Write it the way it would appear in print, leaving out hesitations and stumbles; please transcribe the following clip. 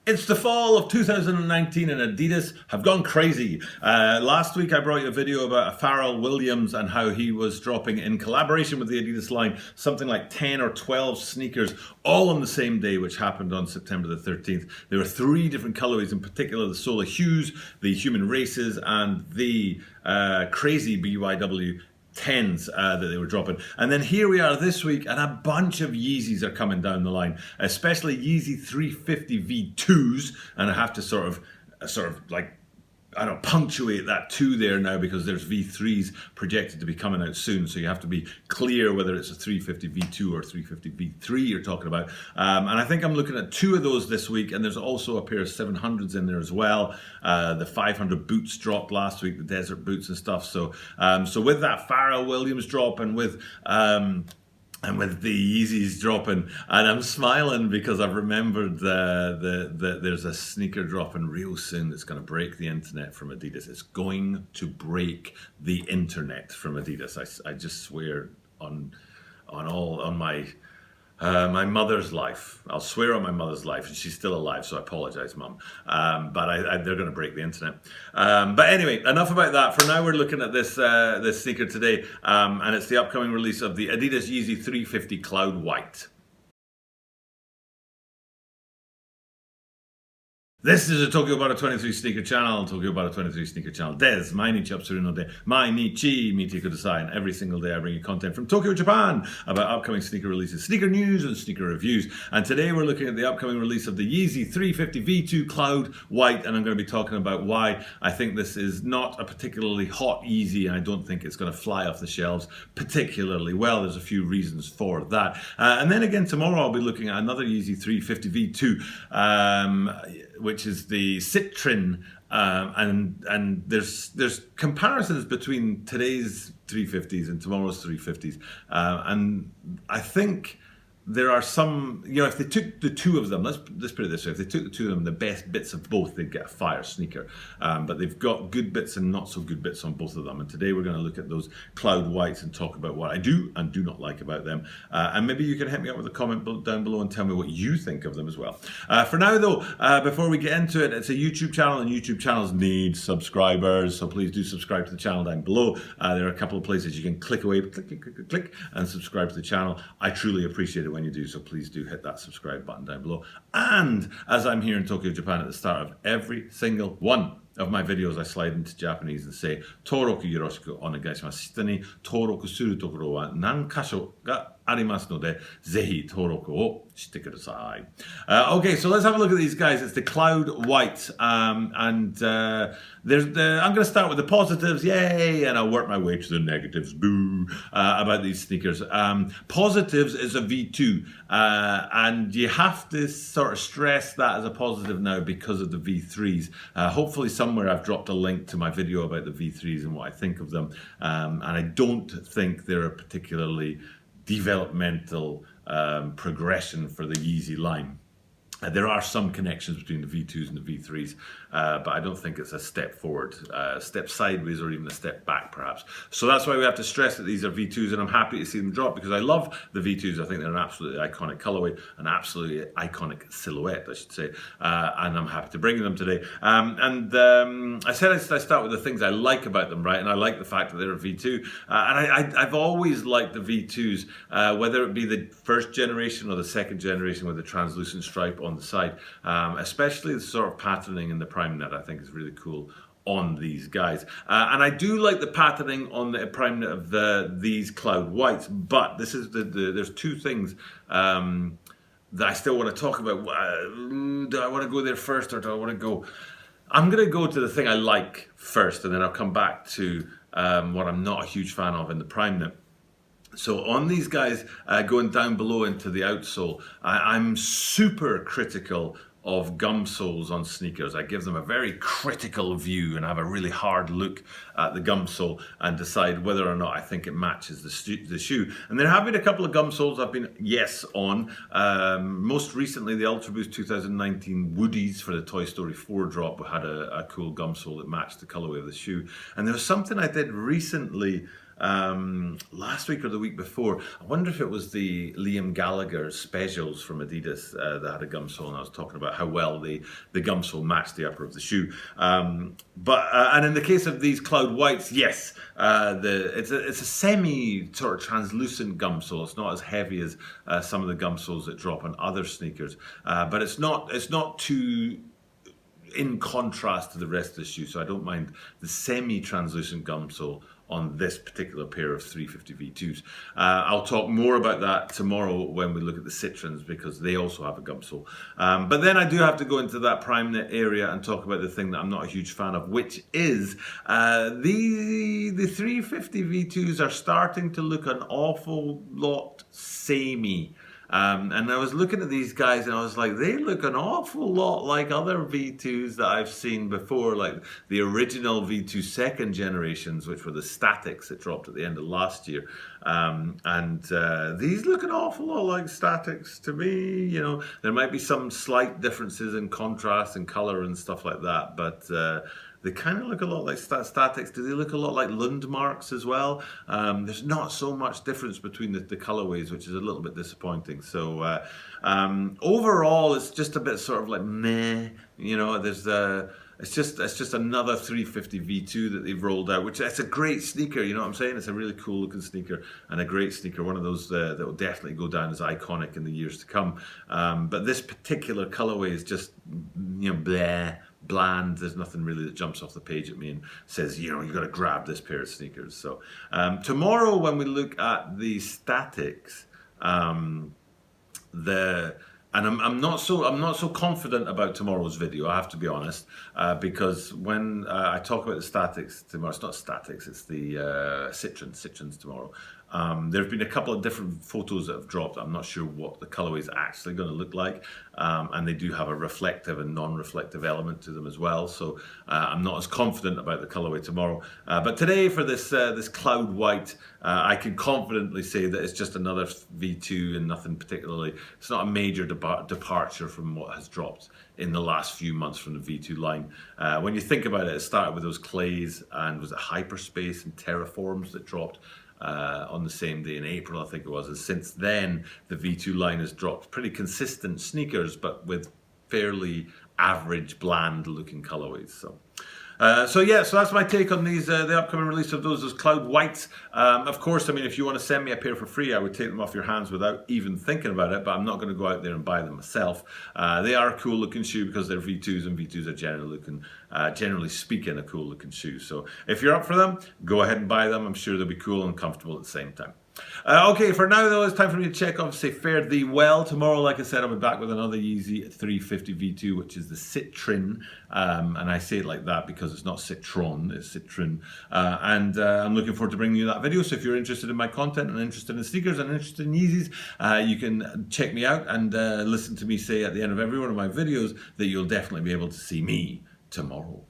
It's the fall of 2019 and Adidas have gone crazy. Last week I brought you a video about Pharrell Williams and how he was dropping, in collaboration with the Adidas line, something like 10 or 12 sneakers all on the same day, which happened on September the 13th. There were 3 different colorways, in particular the Solar Hues, the Human Races, and the crazy BYW 10s that they were dropping. And then here we are this week, and a bunch of Yeezys are coming down the line, especially Yeezy 350 V2s. And I have to sort of like, I don't know, punctuate that 2 there now, because there's V3s projected to be coming out soon. So you have to be clear whether it's a 350 V2 or 350 V3 you're talking about. And I think I'm looking at 2 of those this week. And there's also a pair of 700s in there as well. The 500 boots dropped last week, the desert boots and stuff. So with that Pharrell Williams drop and with the Yeezys dropping, and I'm smiling because I've remembered that there's a sneaker dropping real soon that's going to break the internet from Adidas. It's going to break the internet from Adidas. I just swear on my mother's life. I'll swear on my mother's life, and she's still alive, so I apologize, Mum. But they're going to break the internet. But anyway, enough about that. For now, we're looking at this sneaker today, and it's the upcoming release of the Adidas Yeezy 350 Cloud White. This is a Tokyo Bara 23 sneaker channel, Tokyo Bara 23 sneaker channel. Des, Mainichi Upsuru no de, Mainichi Mite Kudasai. And every single day I bring you content from Tokyo, Japan about upcoming sneaker releases, sneaker news and sneaker reviews. And today we're looking at the upcoming release of the Yeezy 350 V2 Cloud White. And I'm going to be talking about why I think this is not a particularly hot Yeezy, and I don't think it's going to fly off the shelves particularly well. There's a few reasons for that. And then again tomorrow I'll be looking at another Yeezy 350 V2, which is the Citrin, and there's comparisons between today's 350s and tomorrow's 350s, and I think there are some, if they took the 2 of them, let's put it this way, if they took the 2 of them, the best bits of both, they'd get a fire sneaker. But they've got good bits and not so good bits on both of them. And today we're going to look at those Cloud Whites and talk about what I do and do not like about them. And maybe you can hit me up with a comment down below and tell me what you think of them as well. For now though, before we get into it, it's a YouTube channel, and YouTube channels need subscribers. So please do subscribe to the channel down below. There are a couple of places you can click away, click, and subscribe to the channel. I truly appreciate it when you do, so please do hit that subscribe button down below. And as I'm here in Tokyo, Japan, at the start of every single one of my videos, I slide into Japanese and say Toroku yoroshiku onegaishimasu. Shita ni toroku suru tokoro wa nan kasho ga arimasu node, zehi toroku o shite kudasai. Okay, so let's have a look at these guys. It's the Cloud White, and I'm going to start with the positives, yay, and I'll work my way to the negatives, boo, about these sneakers. Positives is a V2, and you have to sort of stress that as a positive now because of the V3s. Hopefully somewhere I've dropped a link to my video about the V3s and what I think of them, and I don't think they're a particularly developmental progression for the Yeezy line. There are some connections between the V2s and the V3s, but I don't think it's a step forward, a step sideways, or even a step back perhaps. So that's why we have to stress that these are V2s, and I'm happy to see them drop because I love the V2s. I think they're an absolutely iconic colorway, an absolutely iconic silhouette, I should say, and I'm happy to bring them today. I said I start with the things I like about them, right? And I like the fact that they're a V2, and I've always liked the V2s, whether it be the first generation or the second generation with the translucent stripe on the side, especially the sort of patterning in the prime net I think is really cool on these guys, and I do like the patterning on the prime net of these Cloud Whites, but this is there's 2 things that I still want to talk about. Do I want to go there first, or do I want to go? I'm going to go to the thing I like first, and then I'll come back to what I'm not a huge fan of in the prime net. So on these guys, going down below into the outsole, I'm super critical of gum soles on sneakers. I give them a very critical view and have a really hard look at the gum sole and decide whether or not I think it matches the shoe. And there have been a couple of gum soles I've been yes on. Most recently, the Ultra Boost 2019 Woodies for the Toy Story 4 drop had a cool gum sole that matched the colorway of the shoe. And there was something I did recently last week or the week before. I wonder if it was the Liam Gallagher specials from Adidas that had a gum sole, and I was talking about how well the gum sole matched the upper of the shoe. And in the case of these Cloud Whites, yes, it's a semi sort of translucent gum sole. It's not as heavy as some of the gum soles that drop on other sneakers, but it's not too in contrast to the rest of the shoe, so I don't mind the semi-translucent gum sole on this particular pair of 350 V2s. I'll talk more about that tomorrow when we look at the Citrons, because they also have a gum sole. But then I do have to go into that prime knit area and talk about the thing that I'm not a huge fan of, which is the 350 V2s are starting to look an awful lot samey. And I was looking at these guys and I was like, they look an awful lot like other V2s that I've seen before, like the original V2 second generations, which were the Statics that dropped at the end of last year. These look an awful lot like Statics to me. You know, there might be some slight differences in contrast and color and stuff like that, but they kind of look a lot like Statics. Do they look a lot like Lundmarks as well? There's not so much difference between the colorways, which is a little bit disappointing. So overall, it's just a bit sort of like meh. You know, it's just another 350 V2 that they've rolled out, which it's a great sneaker. You know what I'm saying? It's a really cool looking sneaker and a great sneaker. One of those that will definitely go down as iconic in the years to come. But this particular colorway is just, you know, bleh. Bland. There's nothing really that jumps off the page at me and says, you know, you've got to grab this pair of sneakers. So tomorrow when we look at the Statics, I'm not so confident about tomorrow's video, I have to be honest, because when I talk about the Statics tomorrow, it's not Statics, it's the Citrons tomorrow. There have been a couple of different photos that have dropped. I'm not sure what the colorway is actually going to look like, and they do have a reflective and non-reflective element to them as well. So I'm not as confident about the colorway tomorrow. But today for this Cloud White, I can confidently say that it's just another V2 and nothing particularly. It's not a major departure from what has dropped in the last few months from the V2 line. When you think about it, it started with those Clays and was it Hyperspace and Terraforms that dropped on the same day in April, I think it was. And since then, the V2 line has dropped pretty consistent sneakers, but with fairly average, bland-looking colorways. So that's my take on these, the upcoming release of those Cloud Whites. Of course, I mean, if you want to send me a pair for free, I would take them off your hands without even thinking about it, but I'm not going to go out there and buy them myself. They are a cool looking shoe because they're V2s, and V2s are generally speaking, a cool looking shoe. So if you're up for them, go ahead and buy them. I'm sure they'll be cool and comfortable at the same time. Okay, for now though, it's time for me to check off, say fare thee well. Tomorrow, like I said, I'll be back with another Yeezy 350 V2, which is the Citrin. And I say it like that because it's not Citron, it's Citrin. I'm looking forward to bringing you that video. So if you're interested in my content and interested in sneakers and interested in Yeezys, you can check me out and listen to me say at the end of every one of my videos that you'll definitely be able to see me tomorrow.